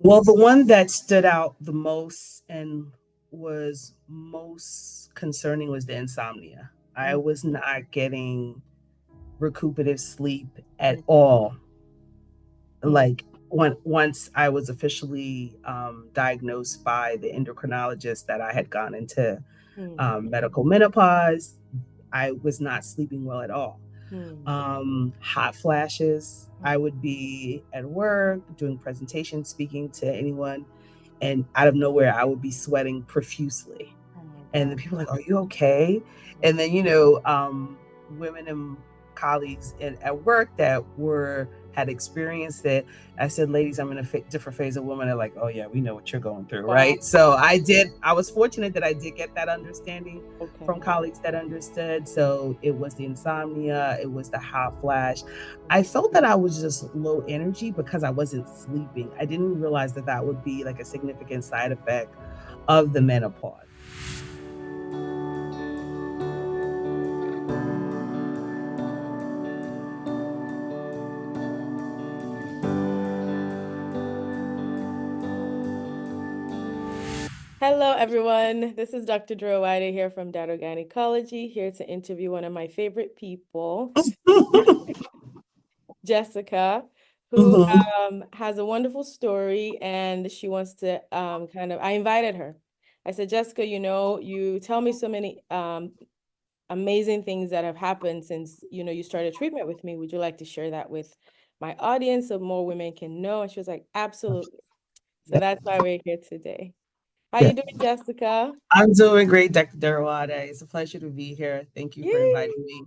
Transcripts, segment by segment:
Well, the one that stood out the most and was most concerning was the insomnia. I Mm, was not getting recuperative sleep at mm, all. mm, Like once I was officially diagnosed by the endocrinologist that I had gone into mm, medical menopause, I was not sleeping well at all. mm, Hot flashes. mm. I would be at work doing presentations, speaking to anyone, and out of nowhere, I would be sweating profusely. Oh my And God. the people are like, "Are you okay?" Mm, And then women and colleagues at work that were had experienced it. I said, "Ladies, I'm in a different phase of woman." They're like, "Oh yeah, we know what you're going through, wow. right?" So I did. I was fortunate that I did get that understanding from Okay. colleagues that understood. So it was the insomnia, it was the hot flash. I felt that I was just low energy because I wasn't sleeping. I didn't realize that that would be like a significant side effect of the menopause. Hello, everyone. This is Dr. Durowade here from Dardur Gynecology, here to interview one of my favorite people, Jessica, who Hmm. has a wonderful story, and she wants to I invited her. I said, Jessica, you tell me so many amazing things that have happened since, you started treatment with me. Would you like to share that with my audience so more women can know? And she was like, absolutely. So Yeah, that's why we're here today. How yeah. you doing, Jessica? I'm doing great, Dr. Durwade. It's a pleasure to be here. Thank you for Yay! inviting me.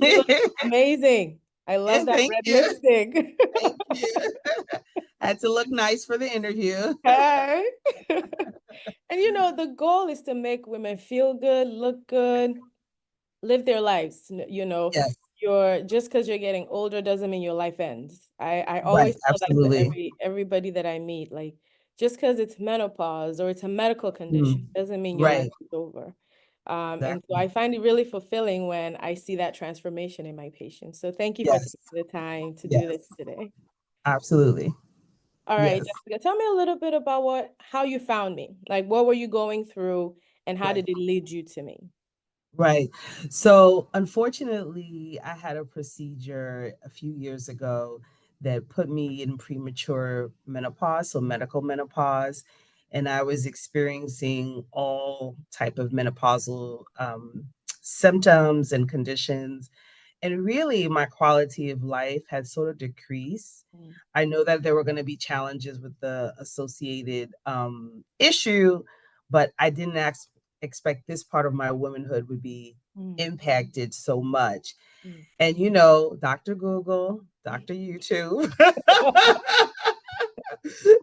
You look amazing. I love Yeah, that thank red you. lipstick. Thank you. Had to look nice for the interview. Hey. And the goal is to make women feel good, look good, live their lives. Yes, You're just because you're getting older doesn't mean your life ends. I right. always tell that to Absolutely. everybody that I meet. Like, just because it's menopause or it's a medical condition Mm, doesn't mean your life right. is over. And so Exactly. I find it really fulfilling when I see that transformation in my patients. So thank you for Yes. taking the time to do this Yes. today. Absolutely. All right, Yes. Jessica, tell me a little bit about how you found me. Like, what were you going through, and how Right. did it lead you to me? Right. So, unfortunately, I had a procedure a few years ago that put me in premature menopause, so medical menopause, and I was experiencing all type of menopausal symptoms and conditions. And really, my quality of life had sort of decreased. Mm, I know that there were going to be challenges with the associated issue, but I didn't expect this part of my womanhood would be mm, impacted so much. mm. And Dr. Google, Dr. YouTube.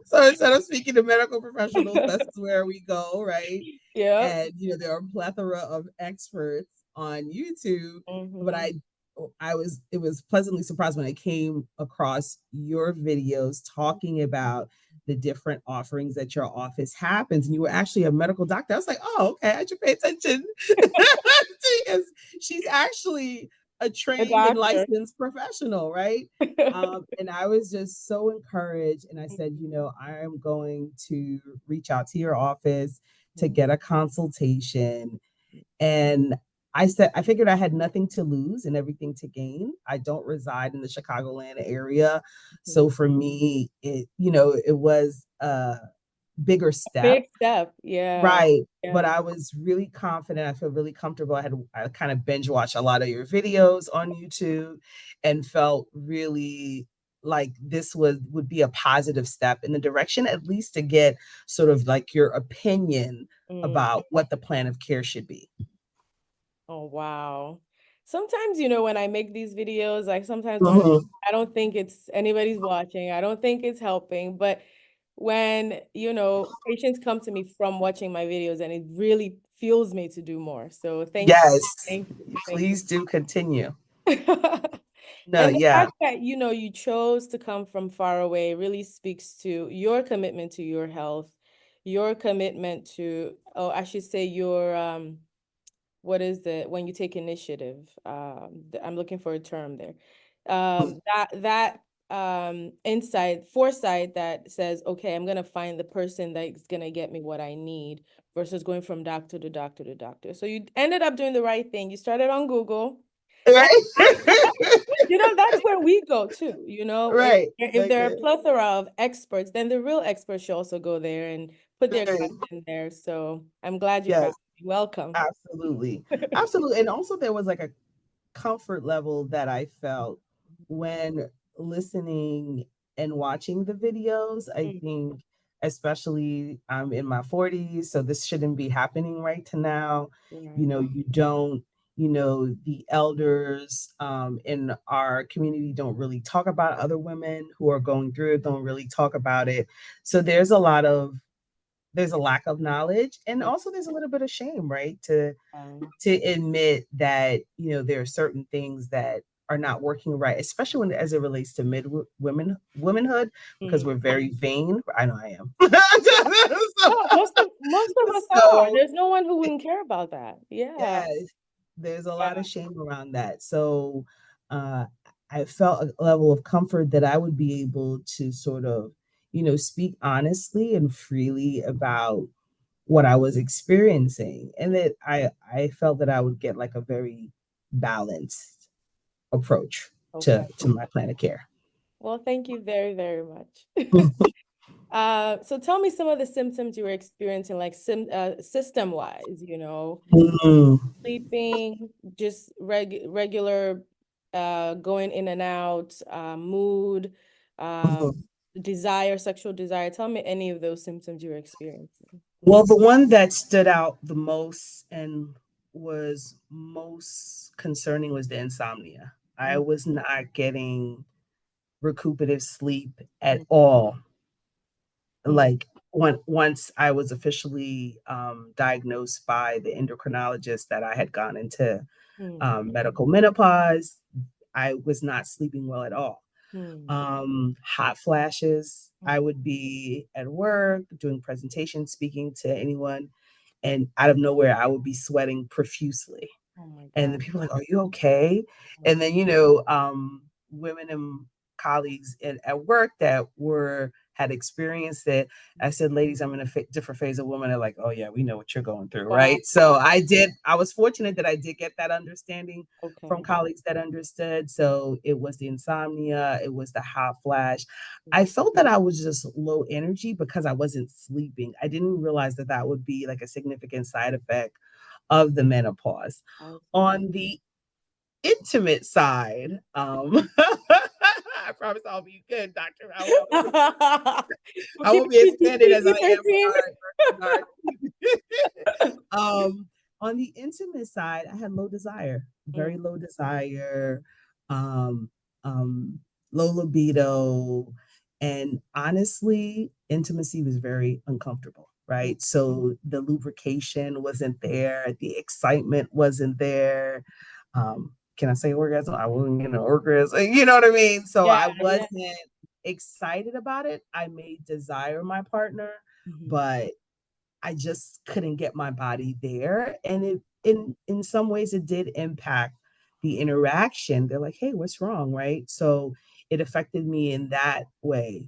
So instead of speaking to medical professionals, that's where we go, right? Yep. And there are a plethora of experts on YouTube, but Hmm. it was pleasantly surprised when I came across your videos talking about the different offerings that your office happens, and you were actually a medical doctor. I was like, oh, okay, I should pay attention because she's actually a A trained and doctor. licensed professional, right? And I was just so encouraged. And I said, I am going to reach out to your office to Mhm. get a consultation. And I figured I had nothing to lose and everything to gain. I don't reside in the Chicagoland area. Mhm. So for me, it was a bigger step. Big step. Yeah. Right. But Yeah. I was really confident. I feel really comfortable. I kind of binge watched a lot of your videos on YouTube and felt really like this would be a positive step in the direction, at least to get sort of like your opinion Mm. about what the plan of care should be. Oh, wow. Sometimes, when I make these videos, like sometimes when Mhm. I don't think it's anybody's watching, I don't think it's helping, but when, patients come to me from watching my videos and it really fuels me to do more. So thank you. Yes. Thank you. Thank Please do continue. you. No, And the yeah. fact that, you chose to come from far away really speaks to your commitment to your health, your commitment to, oh, I should say your, what is the, when you take initiative? I'm looking for a term there. That foresight that says, okay, I'm gonna find the person that's gonna get me what I need versus going from doctor to doctor to doctor. So you ended up doing the right thing. You started on Google. And Right. that's where we go too. Right. If there are a Okay. plethora of experts, then the real experts should also go there and put their Right. content there. So I'm glad you Yes. found me. Welcome. Absolutely. Absolutely. And also there was like a comfort level that I felt when listening and watching the videos. I Mm, think, especially I'm in my 40s, so this shouldn't be happening right to now. right. You don't, the elders in our community don't really talk about other women who are going through it, don't really talk about it. So there's a lack of knowledge, and Yeah. also there's a little bit of shame, right? To Um, admit that there are certain things that are not working right, especially when as it relates to womanhood, because mm. we're very vain. I know I am. Oh, most of us are. So, There's no one who wouldn't care about that. Yeah. yeah, there's a Yeah. lot of shame around that. So uh, I felt a level of comfort that I would be able to sort of, speak honestly and freely about what I was experiencing, and that I felt that I would get like a very balanced approach Okay. to my plan of care. Well, thank you very, very much. So tell me some of the symptoms you were experiencing, like system wise, Mm, sleeping, just regular going in and out, mood, um, mhm. desire, sexual desire. Tell me any of those symptoms you were experiencing. Well, the one that stood out the most and was most concerning was the insomnia. I Mm, was not getting recuperative sleep at mm, all. mm, Like once I was officially diagnosed by the endocrinologist that I had gone into mm, medical menopause, I was not sleeping well at all. mm, Hot flashes. mm. I would be at work doing presentations, speaking to anyone, and out of nowhere, I would be sweating profusely. Oh my And God. the people are like, "Are you okay?" And then women and colleagues at work that were had experienced it. I said, "Ladies, I'm in a different phase of woman." They're like, "Oh yeah, we know what you're going through, Wow. right?" So I did. I was fortunate that I did get that understanding from Okay. colleagues that understood. So it was the insomnia, it was the hot flash. I Mm, felt that I was just low energy because I wasn't sleeping. I didn't realize that that would be like a significant side effect of the menopause. I see. On the intimate side, I promise I'll be good, doctor. We'll I keep won't it be as PG, candid as I am PG-13. in our um, on the intimate side, I had low desire, Mm, very low desire, um, um, low libido, and honestly, intimacy was very uncomfortable, mm, right? So the lubrication wasn't there, the excitement wasn't there. Can I say orgasm? I wasn't getting an orgasm. You know what I mean? So yeah, I yeah. wasn't excited about it. I may desire my partner, Mhm. but I just couldn't get my body there. And it in some ways it did impact the interaction. They're like, hey, what's wrong? Right. So it affected me in that way.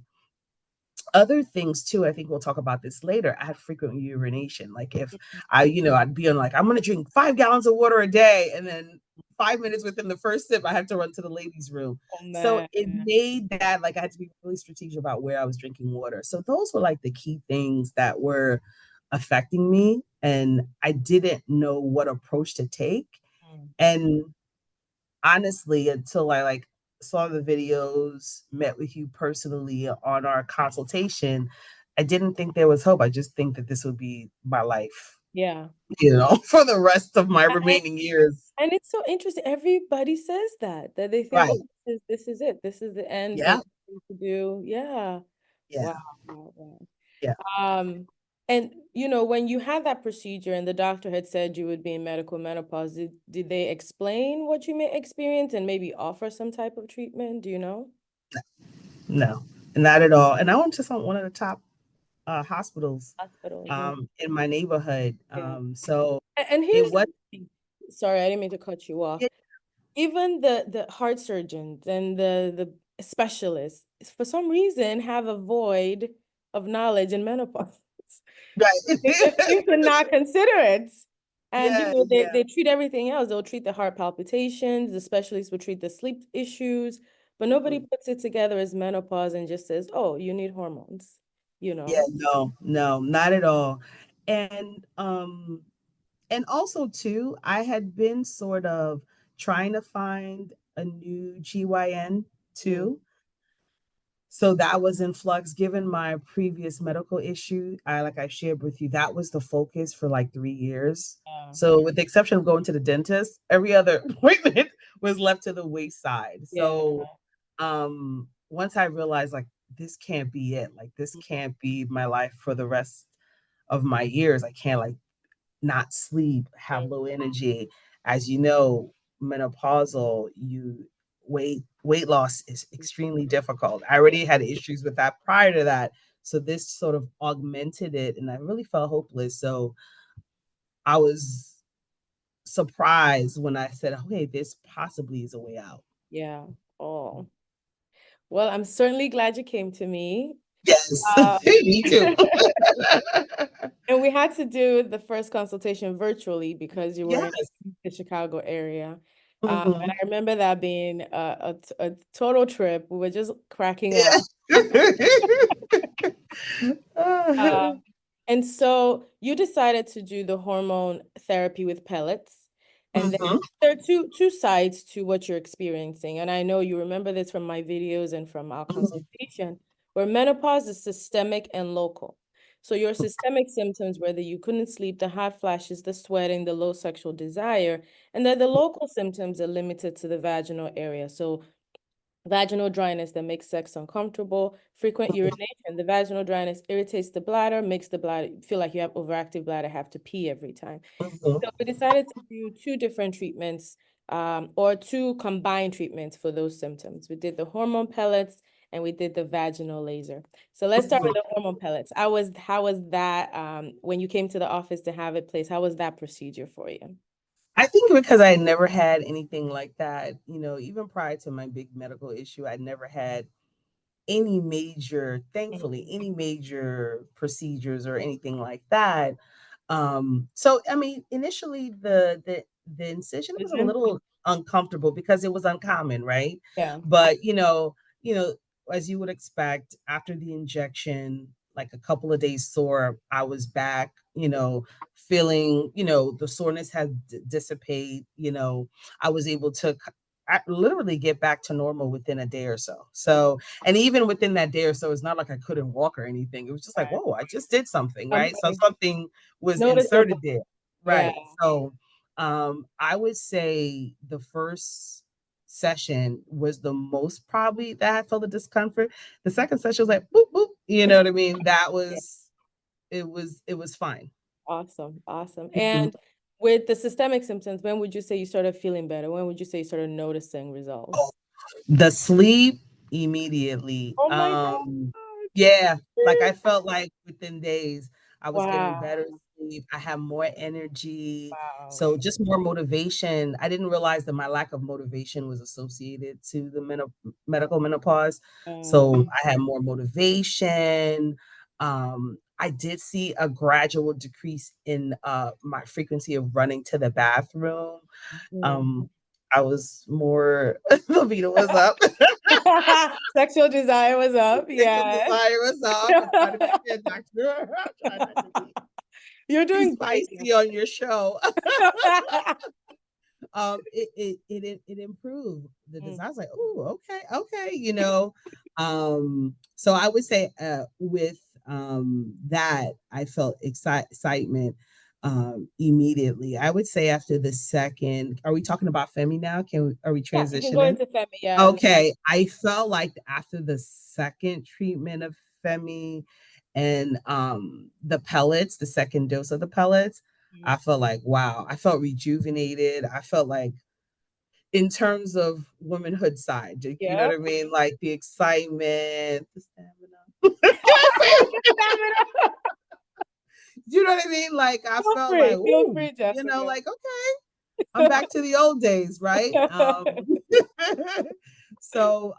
Other things too, I think we'll talk about this later. I had frequent urination. Like if I'd be on like, I'm gonna drink 5 gallons of water a day, and then 5 minutes within the first sip, I had to run to the ladies' room. Oh So man. it made that like I had to be really strategic about where I was drinking water. So those were like the key things that were affecting me. And I didn't know what approach to take. Mm. And honestly, until I like saw the videos, met with you personally on our consultation, I didn't think there was hope. I just think that this would be my life, Yeah. for the rest of my And, remaining years. and it's so interesting. Everybody says that they think, Right. oh, this is it. This is the end. Yeah. There's nothing to do. Yeah. Wow. Yeah. Wow. Wow. Yeah. Um, and when you had that procedure and the doctor had said you would be in medical menopause, did they explain what you may experience and maybe offer some type of treatment? Do you know? No, not at all. And I went to one of the top hospitals Hospital. Mhm. in my neighborhood. Yeah. So And it here's the was, thing. Sorry, I didn't mean to cut you off. yeah, Even the heart surgeons and the specialists, for some reason, have a void of knowledge in menopause. They just Right. seem to not consider it. And Yeah, yeah. they treat everything else. They'll treat the heart palpitations, the specialists will treat the sleep issues, but nobody Mhm. puts it together as menopause and just says, oh, you need hormones, you Yeah, know? no, no, not at all. And also too, I had been sort of trying to find a new GYN Mm, too. So that was in flux given my previous medical issue. Like I shared with you, that was the focus for like 3 years. yeah. So with the exception of going to the dentist, every other appointment was left to the wayside. Yeah. So once I realized like this can't be it, like this can't be my life for the rest of my years. I can't like not sleep, have low energy. As you know, menopausal, you weight loss is extremely difficult. I already had issues with that prior to that. So this sort of augmented it and I really felt hopeless. So I was surprised when I said, okay, this possibly is a way out. Yeah. Oh, well, I'm certainly glad you came to me. Yes, Uh, me too. and we had to do the first consultation virtually because you were in Yes. the Chicago area. And Mhm. I remember that being a total trip. We were just cracking up. Yeah. Uh, and so you decided to do the hormone therapy with pellets. And then Mhm. there are two sides to what you're experiencing. And I know you remember this from my videos and from our Mhm. consultation, where menopause is systemic and local. So your systemic symptoms, whether you couldn't sleep, the hot flashes, the sweating, the low sexual desire, and then the local symptoms are limited to the vaginal area. So vaginal dryness that makes sex uncomfortable, frequent urination. The vaginal dryness irritates the bladder, makes the bladder feel like you have overactive bladder, have to pee every time. Mhm. So we decided to do two different treatments, or two combined treatments for those symptoms. We did the hormone pellets and we did the vaginal laser. So let's start with Mhm. the hormone pellets. How was that when you came to the office to have it placed? How was that procedure for you? I think because I never had anything like that, even prior to my big medical issue, I never had any major, thankfully, Mhm. any major procedures or anything like that. So I mean, initially the incision was a Vision? little uncomfortable because it was uncommon, right? Yeah. But as you would expect, after the injection, like a couple of days sore, I was back, feeling, the soreness had dissipate, I was able to literally get back to normal within a day or so. So, and even within that day or so, it's not like I couldn't walk or anything. It was just like, Right. whoa, I just did something, right? So Something something was noticeable. inserted there. Yeah. Right. So I would say the first session was the most probably that I felt the discomfort. The second session was like boop boop. You know what I mean? That Yeah. was it was fine. Awesome. Awesome. Mhm. And with the systemic symptoms, when would you say you started feeling better? When would you say you started noticing results? The sleep immediately. Oh my God. Yeah, like I felt like within days I was getting Wow. better sleep. I had more energy. Wow. So just more motivation. I didn't realize that my lack of motivation was associated to the medical menopause. So I had more motivation. I did see a gradual decrease in my frequency of running to the bathroom. Mm. Um, I was more libido was up. Sexual desire was up. Sexual Yes. desire was up. I'm trying to be fair, doctor. I'm trying not to You're be doing great. spicy on your show. It improved. The Mm. design was like, oh, okay, okay, So I would say with that, I felt excitement immediately. I would say after the second, are we talking about Femi now? Are we Yeah, you can go transitioning? into Femi. Yeah. Okay, I felt like after the second treatment of Femi and the pellets, the second dose of the pellets, I Mm. felt like wow, I felt rejuvenated. I felt like in terms of womanhood side, you know Yeah. what I mean? Like the excitement, the stamina. Can I say it? You know what I mean? Like I felt like, Feel ooh, free, Jessica. like okay, I'm back to the old days, right? So,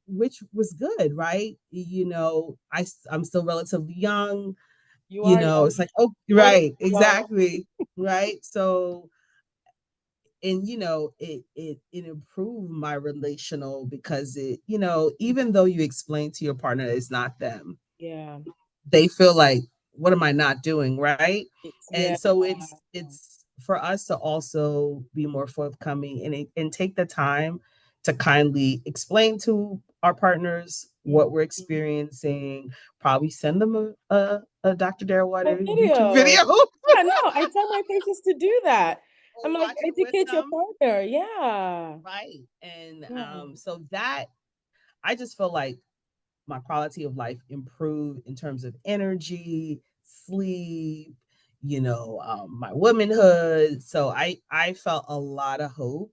which was good, right? I'm still relatively young. You are It's young. like, oh, Don't get right, me wrong. exactly, right. So, and it improved my relational because even though you explain to your partner that it's not them, Yeah. they feel like, what am I not doing, right? It's And yeah. so it's for us to also be more forthcoming and take the time to kindly explain to our partners Mm. what we're experiencing. Probably send them a Dr. A Darowade YouTube video. video Yeah, no, I tell my patients to do that. or I'm like, watch it with educate your them, partner. Yeah. right? And Yeah. so that I just feel like my quality of life improved in terms of energy, sleep, my womanhood. So I felt a lot of hope.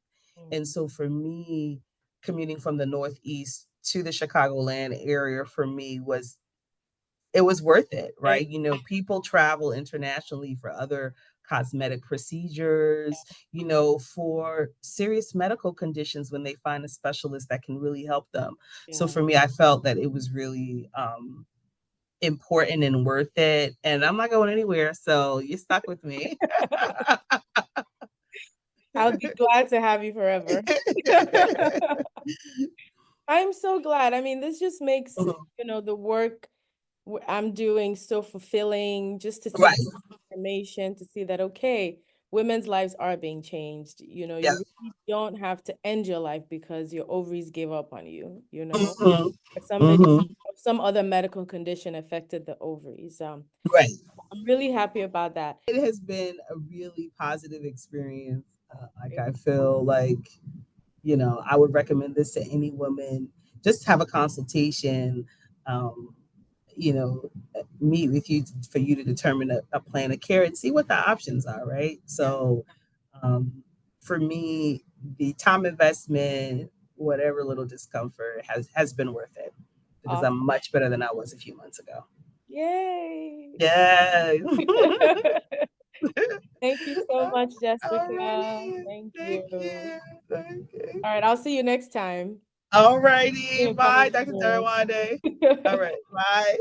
And Mm. so for me, commuting from the Northeast to the Chicagoland area for me was it was worth it, Very- right? People travel internationally for other cosmetic procedures, for serious medical conditions when they find a specialist that can really help them. So Yeah. for me, I felt that it was really important and worth it. And I'm not going anywhere. So you're stuck with me. I'll be glad to have you forever. I'm so glad. I mean, this just makes, the work I'm doing so fulfilling just to see Right. the information, to see that, okay, women's lives are being changed. Yeah. You really don't have to end your life because your ovaries gave up on you, Hmm. or somebody, Hmm. or some other medical condition affected the ovaries. Right. I'm really happy about that. It has been a really positive experience. Like I feel like I would recommend this to any woman. Just have a consultation. Um, Meet with you for you to determine a plan of care and see what the options are. Right. Yeah. So, um, for me, the time investment, whatever little discomfort has been worth it because Awesome. I'm much better than I was a few months ago. Yay. Yeah. Thank you so much, Jessica. Alrighty. Thank Thank you. you. Thank you. All right, I'll see you next time. Alrighty. You're Bye, coming Dr. soon. Durowade. All right. Bye.